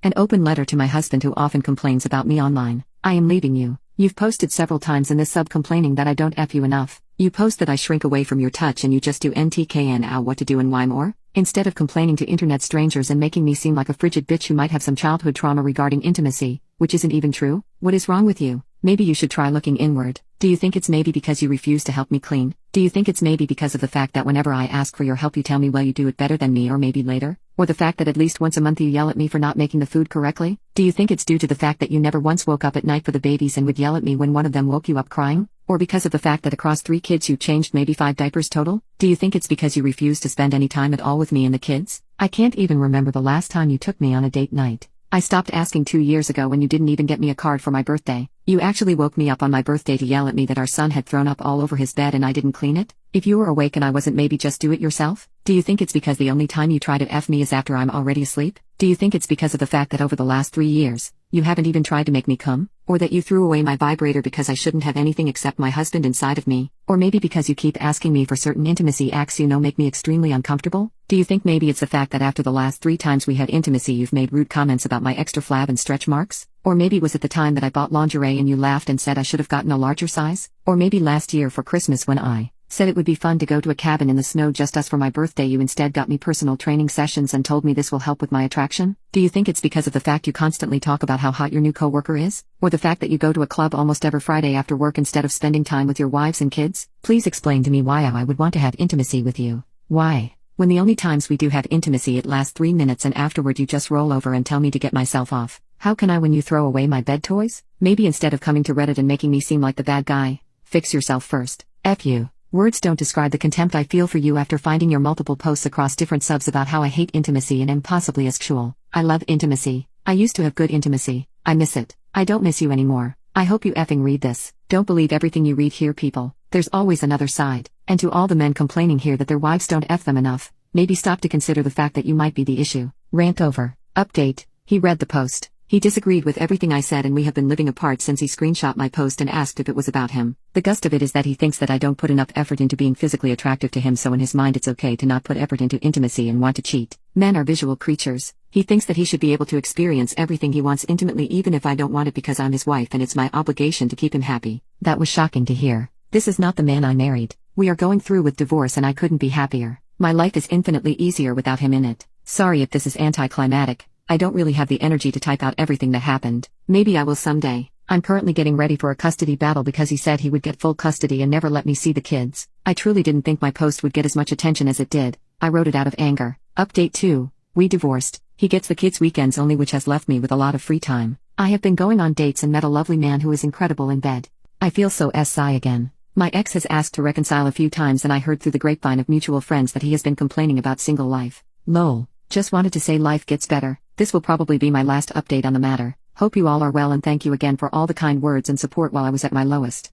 An open letter to my husband who often complains about me online. I am leaving you. You've posted several times in this sub complaining that I don't F you enough. You post that I shrink away from your touch and you just do NTKN ow what to do and why more? Instead of complaining to internet strangers and making me seem like a frigid bitch who might have some childhood trauma regarding intimacy, which isn't even true. What is wrong with you? Maybe you should try looking inward. Do you think it's maybe because you refuse to help me clean? Do you think it's maybe because of the fact that whenever I ask for your help you tell me well you do it better than me or maybe later? Or the fact that at least once a month you yell at me for not making the food correctly? Do you think it's due to the fact that you never once woke up at night for the babies and would yell at me when one of them woke you up crying? Or because of the fact that across 3 kids you changed maybe 5 diapers total? Do you think it's because you refuse to spend any time at all with me and the kids? I can't even remember the last time you took me on a date night. I stopped asking 2 years ago when you didn't even get me a card for my birthday. You actually woke me up on my birthday to yell at me that our son had thrown up all over his bed and I didn't clean it? If you were awake and I wasn't, maybe just do it yourself? Do you think it's because the only time you try to F me is after I'm already asleep? Do you think it's because of the fact that over the last 3 years, you haven't even tried to make me come? Or that you threw away my vibrator because I shouldn't have anything except my husband inside of me? Or maybe because you keep asking me for certain intimacy acts you know make me extremely uncomfortable? Do you think maybe it's the fact that after the last 3 times we had intimacy you've made rude comments about my extra flab and stretch marks? Or maybe was it the time that I bought lingerie and you laughed and said I should have gotten a larger size? Or maybe last year for Christmas when I said it would be fun to go to a cabin in the snow just us for my birthday you instead got me personal training sessions and told me this will help with my attraction? Do you think it's because of the fact you constantly talk about how hot your new coworker is? Or the fact that you go to a club almost every Friday after work instead of spending time with your wives and kids? Please explain to me why I would want to have intimacy with you. Why? When the only times we do have intimacy it lasts 3 minutes and afterward you just roll over and tell me to get myself off. How can I when you throw away my bed toys? Maybe instead of coming to Reddit and making me seem like the bad guy, fix yourself first. F you. Words don't describe the contempt I feel for you after finding your multiple posts across different subs about how I hate intimacy and am possibly asexual. I love intimacy. I used to have good intimacy. I miss it. I don't miss you anymore. I hope you effing read this. Don't believe everything you read here, people. There's always another side. And to all the men complaining here that their wives don't F them enough, maybe stop to consider the fact that you might be the issue. Rant over. Update. He read the post. He disagreed with everything I said and we have been living apart since he screenshot my post and asked if it was about him. The gist of it is that he thinks that I don't put enough effort into being physically attractive to him, so in his mind it's okay to not put effort into intimacy and want to cheat. Men are visual creatures. He thinks that he should be able to experience everything he wants intimately even if I don't want it because I'm his wife and it's my obligation to keep him happy. That was shocking to hear. This is not the man I married. We are going through with divorce and I couldn't be happier. My life is infinitely easier without him in it. Sorry if this is anticlimactic. I don't really have the energy to type out everything that happened. Maybe I will someday. I'm currently getting ready for a custody battle because he said he would get full custody and never let me see the kids. I truly didn't think my post would get as much attention as it did. I wrote it out of anger. Update 2. We divorced. He gets the kids weekends only, which has left me with a lot of free time. I have been going on dates and met a lovely man who is incredible in bed. I feel so SI again. My ex has asked to reconcile a few times and I heard through the grapevine of mutual friends that he has been complaining about single life. Lol. Just wanted to say life gets better. This will probably be my last update on the matter. Hope you all are well and thank you again for all the kind words and support while I was at my lowest.